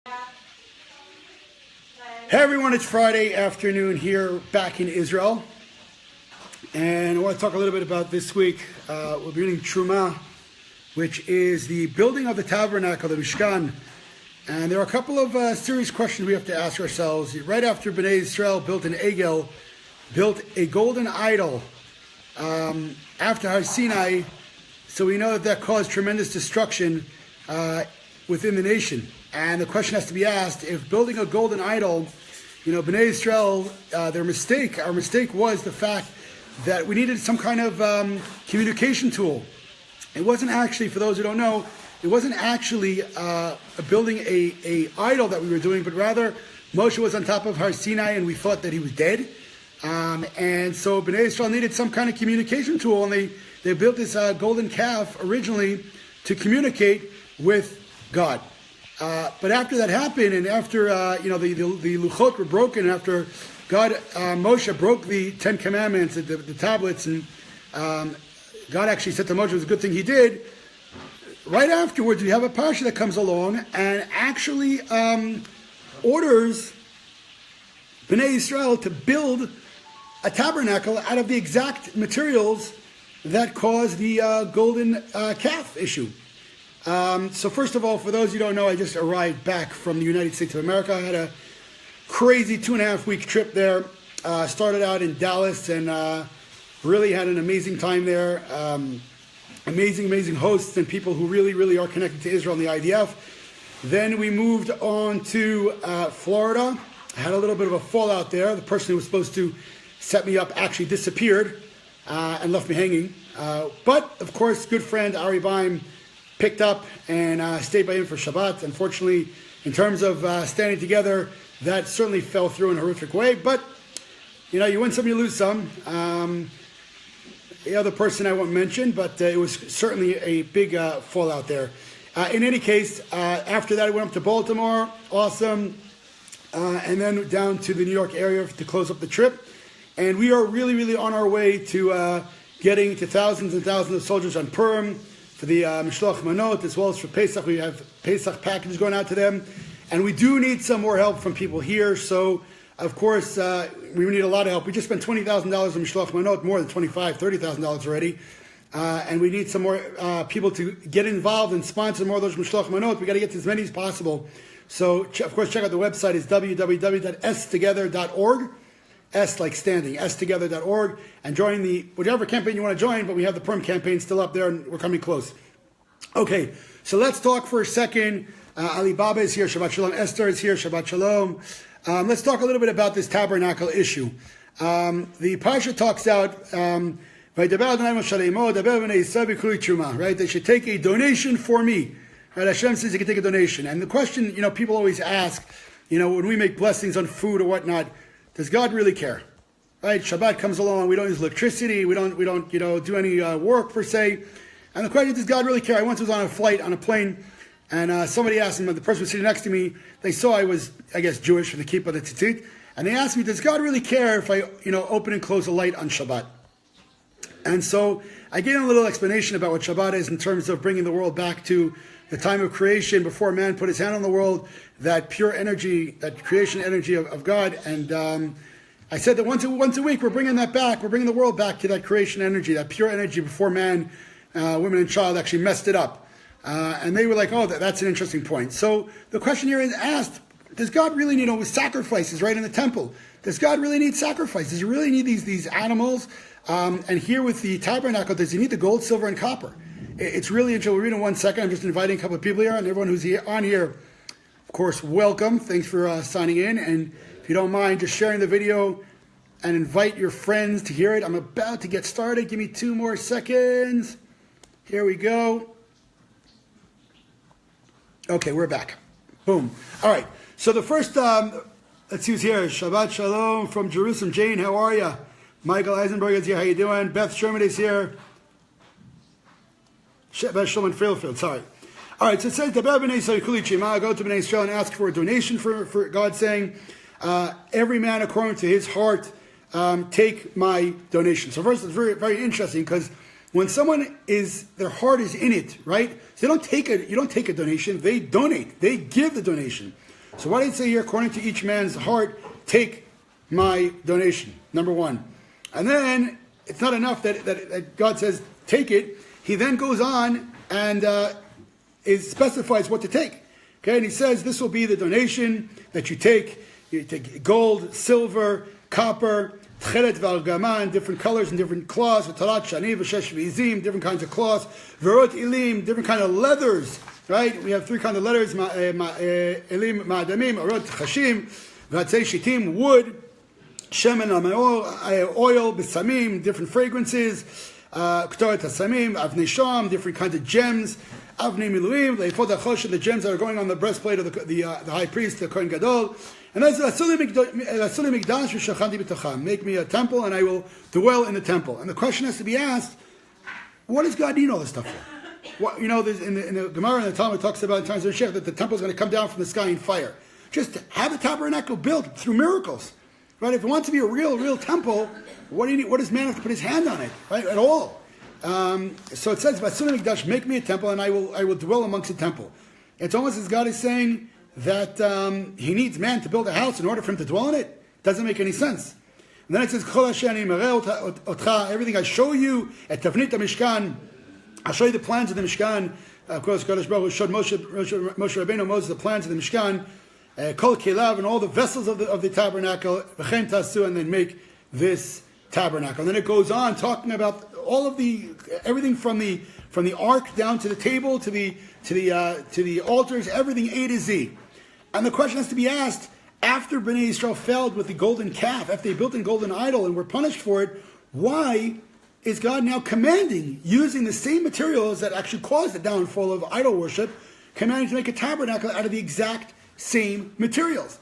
Hey everyone, it's Friday afternoon here back in Israel, and I want to talk a little bit about this week. We'll be reading Terumah, which is the building of the tabernacle, the Mishkan, and there are a couple of serious questions we have to ask ourselves. Right after Bnei Israel built an Egel, built a golden idol after Har Sinai, so we know that caused tremendous destruction within the nation. And the question has to be asked, if building a golden idol, Bnei Israel, our mistake was the fact that we needed some kind of communication tool. It wasn't actually, for those who don't know, it wasn't actually building a idol that we were doing, but rather Moshe was on top of Har Sinai and we thought that he was dead. And so Bnei Israel needed some kind of communication tool, and they built this golden calf originally to communicate with God. But after that happened, and after the luchot were broken, after Moshe broke the 10 Commandments, the tablets, and God actually said to Moshe, it was a good thing he did. Right afterwards, we have a parsha that comes along and actually orders Bnei Israel to build a tabernacle out of the exact materials that caused the golden calf issue. So first of all, for those who don't know, I just arrived back from the United States of America. I had a crazy 2.5-week trip there. Started out in Dallas and really had an amazing time there. Amazing hosts and people who really are connected to Israel and the IDF. Then we moved on to Florida. I had a little bit of a fallout there. The person who was supposed to set me up actually disappeared and left me hanging. But, of course, good friend Ari Baim picked up and stayed by him for Shabbat. Unfortunately, in terms of standing together, that certainly fell through in a horrific way. But, you win some, you lose some. The other person I won't mention, but it was certainly a big fallout there. In any case, after that, I went up to Baltimore. Awesome. And then down to the New York area to close up the trip. And we are really on our way to getting to thousands and thousands of soldiers on Purim, for the Mishloach Manot, as well as for Pesach. We have Pesach packages going out to them. And we do need some more help from people here. So, of course, we need a lot of help. We just spent $20,000 on Mishloach Manot, more than $25,000, $30,000 already. And we need some more people to get involved and sponsor more of those Mishloach Manot. We got to get to as many as possible. So, of course, check out the website. It's www.stogether.org. S like standing, stogether.org, and join whichever campaign you want to join, but we have the Purim campaign still up there, and we're coming close. Okay, so let's talk for a second. Ali Baba is here, Shabbat Shalom. Esther is here, Shabbat Shalom. Let's talk a little bit about this tabernacle issue. The Parsha talks out, right? They should take a donation for me. Right? Hashem says you can take a donation. And the question, people always ask, when we make blessings on food or whatnot, does God really care? Right? Shabbat comes along. We don't use electricity. We don't do any work per se. And the question is, does God really care? I once was on a flight on a plane, and somebody asked me. The person was sitting next to me. They saw I was, I guess, Jewish for the kippah, the tzitzit, and they asked me, does God really care if I, open and close a light on Shabbat? And so I gave them a little explanation about what Shabbat is in terms of bringing the world back to the time of creation before man put his hand on the world, that pure energy, that creation energy of God. And I said that once a week we're bringing that back. We're bringing the world back to that creation energy, that pure energy before man, women and child actually messed it up. And they were like, oh, that's an interesting point. So the question here is asked, does God really need sacrifices right in the temple? Does God really need sacrifices? Does he really need these animals? And here with the tabernacle, does he need the gold, silver, and copper? It's really interesting. We'll read in 1 second. I'm just inviting a couple of people here, and everyone who's on here, of course, welcome. Thanks for signing in. And if you don't mind, just sharing the video and invite your friends to hear it. I'm about to get started. Give me 2 more seconds. Here we go. Okay, we're back. Boom. All right. So the first, let's see who's here. Shabbat Shalom from Jerusalem. Jane, how are you? Michael Eisenberg is here. How you doing? Beth Sherman is here. Shabbat Shalom in Fairfield. Sorry. All right. So it says, go to Bnei Israel and ask for a donation for God, saying, every man according to his heart, take my donation. So first, it's very, very interesting because when someone their heart is in it, right? So you don't take a donation, they donate. They give the donation. So why did it say here, according to each man's heart, take my donation? Number one. And then it's not enough that God says, take it. He then goes on and specifies what to take. Okay, and he says this will be the donation that you take. You take gold, silver, copper, tchelet v'algaman, different colors and different cloths, v'talat shani v'shesh v'izim, different kinds of cloths, v'rot ilim, different kind of leathers, right? We have three kinds of leathers, ilim ma'adamim, arot chashim, v'atzei shitim, wood, shemen oil, b'samim, different fragrances, k'toret hasamim, avnei sham, different kinds of gems, avnei miluim, le'efod ha'chosh, the gems that are going on the breastplate of the high priest, the Kohen Gadol. And that's make me a temple and I will dwell in the temple. And the question has to be asked, what does God need all this stuff for? What, in the Gemara and the Talmud talks about in times of Shech that the temple is going to come down from the sky in fire. Just have the tabernacle built through miracles. Right? If it wants to be a real temple, what do you need? What does man have to put his hand on it? Right? At all. So it says, make me a temple and I will dwell amongst the temple. It's almost as God is saying that he needs man to build a house in order for him to dwell in it. Doesn't make any sense. And then it says, everything I show you at Tavnit Mishkan, I'll show you the plans of the Mishkan. Of course, Kadosh Baruch Hu showed Moshe Rabbeinu Moses the plans of the Mishkan, Kol Kelav, and all the vessels of the tabernacle, V'chem Tasu, and then make this tabernacle. And then it goes on talking about all of everything from the ark down to the table to the altars, everything A to Z. And the question has to be asked, after Bnei Yisrael failed with the golden calf, after they built a golden idol and were punished for it, why is God now commanding, using the same materials that actually caused the downfall of idol worship, commanding to make a tabernacle out of the exact same materials?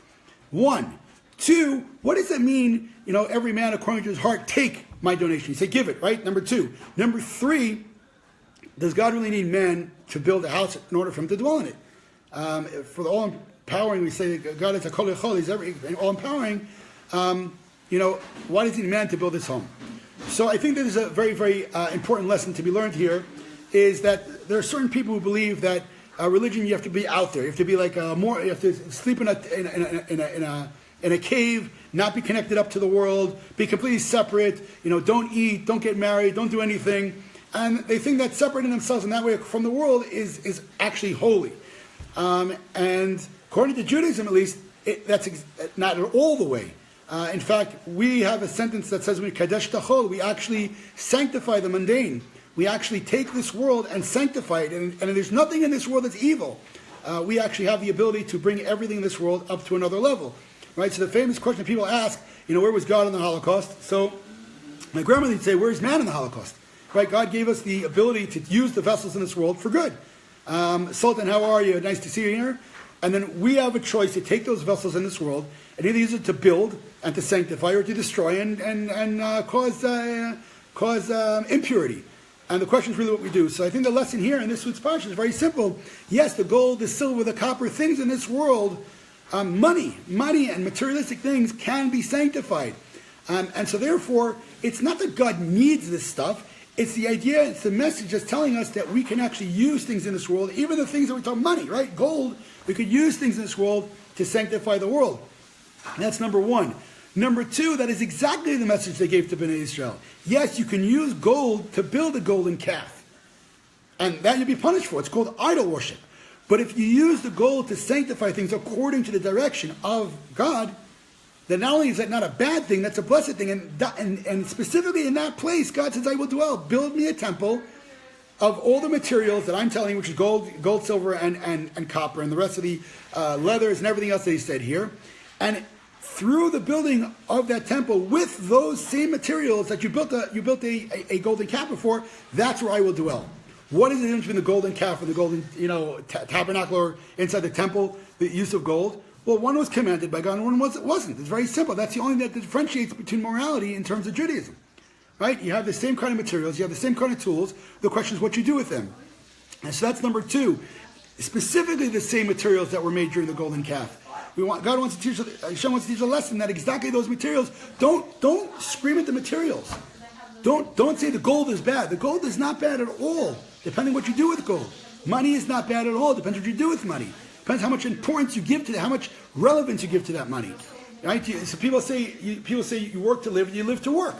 One. Two, what does that mean, every man according to his heart, take my donation? You say, give it, right? Number two. Number three, does God really need man to build a house in order for him to dwell in it? For the all-empowering, we say that God is a kol echol, he's all-empowering. Why does he need man to build his home? So I think that there's a very, very important lesson to be learned here, is that there are certain people who believe that religion, you have to be out there. You have to be you have to sleep in a cave, not be connected up to the world, be completely separate, don't eat, don't get married, don't do anything. And they think that separating themselves in that way from the world is actually holy. And according to Judaism, at least, that's not at all the way. In fact, we have a sentence that says, we kadesh tachol, we actually sanctify the mundane. We actually take this world and sanctify it. And there's nothing in this world that's evil. We actually have the ability to bring everything in this world up to another level. Right? So the famous question people ask, where was God in the Holocaust? So my grandmother would say, where's man in the Holocaust? Right? God gave us the ability to use the vessels in this world for good. Sultan, how are you? Nice to see you here. And then we have a choice to take those vessels in this world and either use it to build and to sanctify, or to destroy and cause impurity. And the question is really what we do. So I think the lesson here in this week's parsha is very simple. Yes, the gold, the silver, the copper, things in this world, money and materialistic things can be sanctified. And so therefore, it's not that God needs this stuff. It's the idea, it's the message that's telling us that we can actually use things in this world, even the things that we talk money, right? Gold, we could use things in this world to sanctify the world. And that's number one. Number two, that is exactly the message they gave to Bnei Israel. Yes, you can use gold to build a golden calf. And that you'll be punished for. It's called idol worship. But if you use the gold to sanctify things according to the direction of God, then not only is that not a bad thing, that's a blessed thing. And specifically in that place, God says, I will dwell. Build me a temple of all the materials that I'm telling you, which is gold, silver, and copper, and the rest of the leathers and everything else that he said here. And through the building of that temple with those same materials that you built a golden calf before, that's where I will dwell. What is the difference between the golden calf and the golden tabernacle or inside the temple, the use of gold? Well, one was commanded by God and one wasn't. It's very simple. That's the only thing that differentiates between morality in terms of Judaism. Right? You have the same kind of materials, you have the same kind of tools. The question is what you do with them. And so that's number two. Specifically the same materials that were made during the golden calf. God wants to teach, Hashem wants to teach a lesson that exactly those materials, don't scream at the materials. Don't say the gold is bad. The gold is not bad at all, depending what you do with gold. Money is not bad at all, depends what you do with money. Depends how much importance you give to that, how much relevance you give to that money. Right? So people say you work to live and you live to work.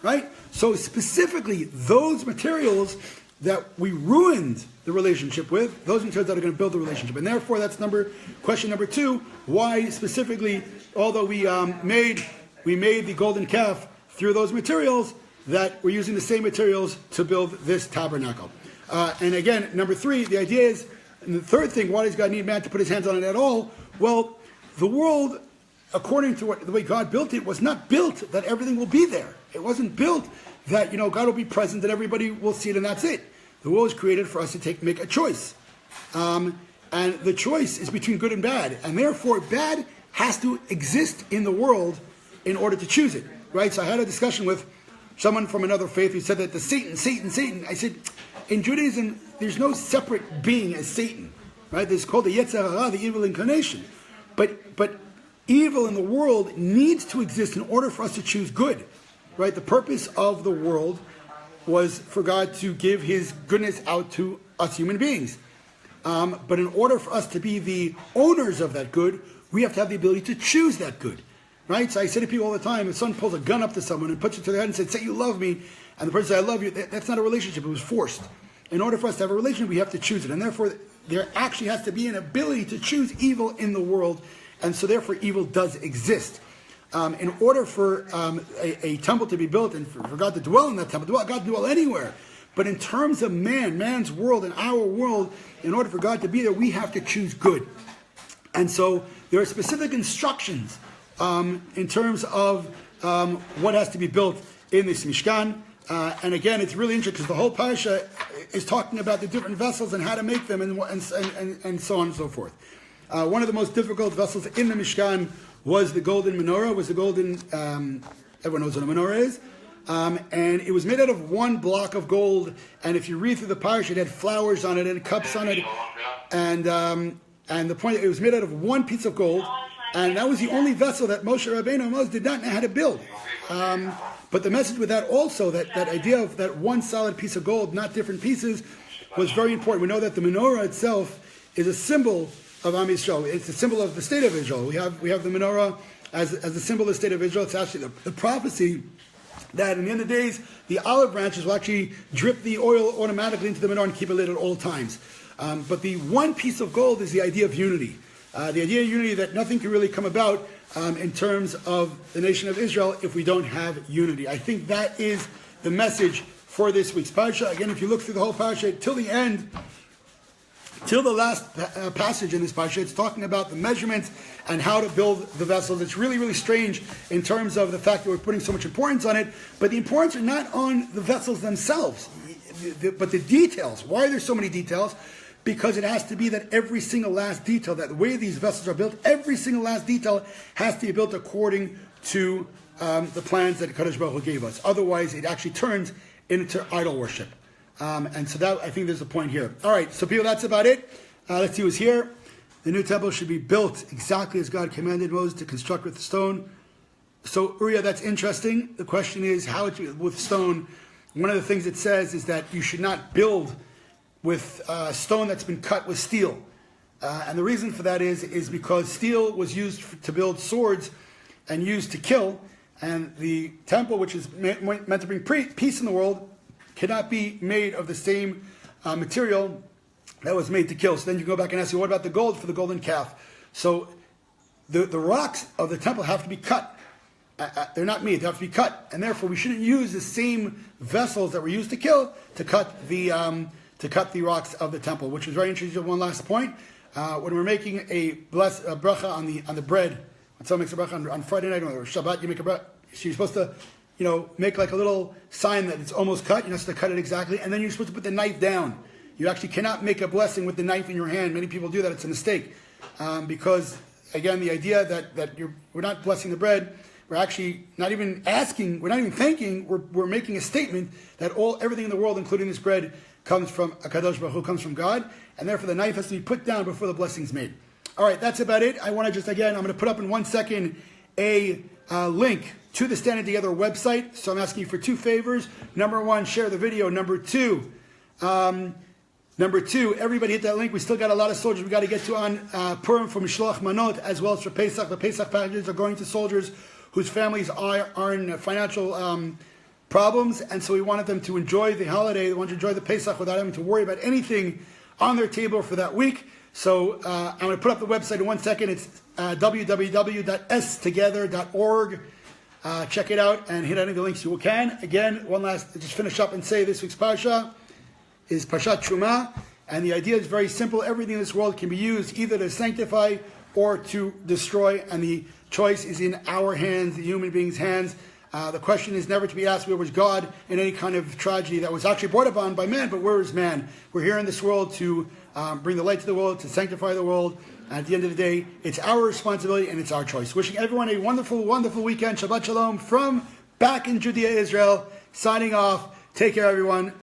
Right? So specifically, those materials that we ruined the relationship with, those materials that are going to build the relationship. And therefore, that's question number 2, why specifically, although we made the golden calf through those materials, that we're using the same materials to build this tabernacle. And again, number 3, the idea is, and the third thing, why does God need man to put his hands on it at all? Well, the world, according to the way God built it, was not built that everything will be there. It wasn't built that, God will be present and everybody will see it and that's it. The world was created for us to make a choice. And the choice is between good and bad. And therefore, bad has to exist in the world in order to choose it. Right? So I had a discussion with someone from another faith who said that the Satan. I said, in Judaism, there's no separate being as Satan. Right? It's called the Yetzer Hara, the evil incarnation. But evil in the world needs to exist in order for us to choose good. Right? The purpose of the world was for God to give his goodness out to us human beings. But in order for us to be the owners of that good, we have to have the ability to choose that good. Right? So I say to people all the time, if someone pulls a gun up to someone and puts it to their head and says, say you love me, and the person says, I love you, that's not a relationship, it was forced. In order for us to have a relationship, we have to choose it. And therefore, there actually has to be an ability to choose evil in the world, and so therefore evil does exist. In order for a temple to be built and for God to dwell in that temple, God to dwell anywhere. But in terms of man's world and our world, in order for God to be there, we have to choose good. And so there are specific instructions in terms of what has to be built in this Mishkan. And again, it's really interesting because the whole Parsha is talking about the different vessels and how to make them and so on and so forth. One of the most difficult vessels in the Mishkan was the golden menorah, everyone knows what a menorah is. And it was made out of one block of gold. And if you read through the Parsha, it had flowers on it and cups on it. And the point, it was made out of one piece of gold. And that was the only vessel that Moshe Rabbeinu and Moses did not know how to build. But the message with that also, that idea of that one solid piece of gold, not different pieces, was very important. We know that the menorah itself is a symbol of Am Yisrael. It's a symbol of the state of Israel. We have the menorah as a symbol of the state of Israel. It's actually the prophecy that in the end of the days, the olive branches will actually drip the oil automatically into the menorah and keep it lit at all times. But the one piece of gold is the idea of unity. The idea of unity, that nothing can really come about in terms of the nation of Israel if we don't have unity. I think that is the message for this week's Parsha. Again, if you look through the whole Parsha till the end, till the last passage in this Parsha, it's talking about the measurements and how to build the vessels. It's really, really strange in terms of the fact that we're putting so much importance on it, but the importance are not on the vessels themselves, but the details. Why are there so many details? Because it has to be that every single last detail, that the way these vessels are built, every single last detail has to be built according to the plans that Kadosh Baruch Hu gave us. Otherwise, it actually turns into idol worship. And so that, I think there's a point here. All right, so people, that's about it. Let's see who's here. The new temple should be built exactly as God commanded Moses to construct with stone. So, Uriah, that's interesting. The question is, how with stone? One of the things it says is that you should not build with stone that's been cut with steel. And the reason for that is because steel was used to build swords and used to kill. And the temple, which is meant to bring peace in the world, cannot be made of the same material that was made to kill. So then you go back and ask, what about the gold for the golden calf? So the rocks of the temple have to be cut. They're not made, they have to be cut. And therefore we shouldn't use the same vessels that were used to kill to cut the rocks of the temple, which is very interesting. One last point. When we're making a bracha on the bread, when someone makes a bracha on Friday night or Shabbat, you make a bracha. So you're supposed to, make like a little sign that it's almost cut. You're not supposed to cut it exactly, and then you're supposed to put the knife down. You actually cannot make a blessing with the knife in your hand. Many people do that. It's a mistake because, again, the idea that we're not blessing the bread. We're actually not even asking. We're not even thanking. We're making a statement that everything in the world, including this bread, comes from Kadosh Baruch Hu, comes from God, and therefore the knife has to be put down before the blessing is made. All right, that's about it. I want to just, again, I'm going to put up in 1 second a link to the Standing Together website. So I'm asking you for 2 favors. Number 1, share the video. Number 2, Number 2, everybody hit that link. We still got a lot of soldiers we got to get to on Purim for Mishloach Manot, as well as for Pesach. The Pesach packages are going to soldiers whose families are in financial problems, and so we wanted them to enjoy the holiday. They want to enjoy the Pesach without having to worry about anything on their table for that week. So I'm going to put up the website in 1 second. It's www.stogether.org. Check it out and hit any of the links you can. Again, one last, just finish up and say this week's Parsha is Parshat Terumah, and the idea is very simple. Everything in this world can be used either to sanctify or to destroy, and the choice is in our hands, the human beings' hands. The question is never to be asked where was God in any kind of tragedy that was actually brought upon by man, but where is man? We're here in this world to bring the light to the world, to sanctify the world. And at the end of the day, it's our responsibility and it's our choice. Wishing everyone a wonderful, wonderful weekend. Shabbat Shalom from back in Judea, Israel. Signing off. Take care, everyone.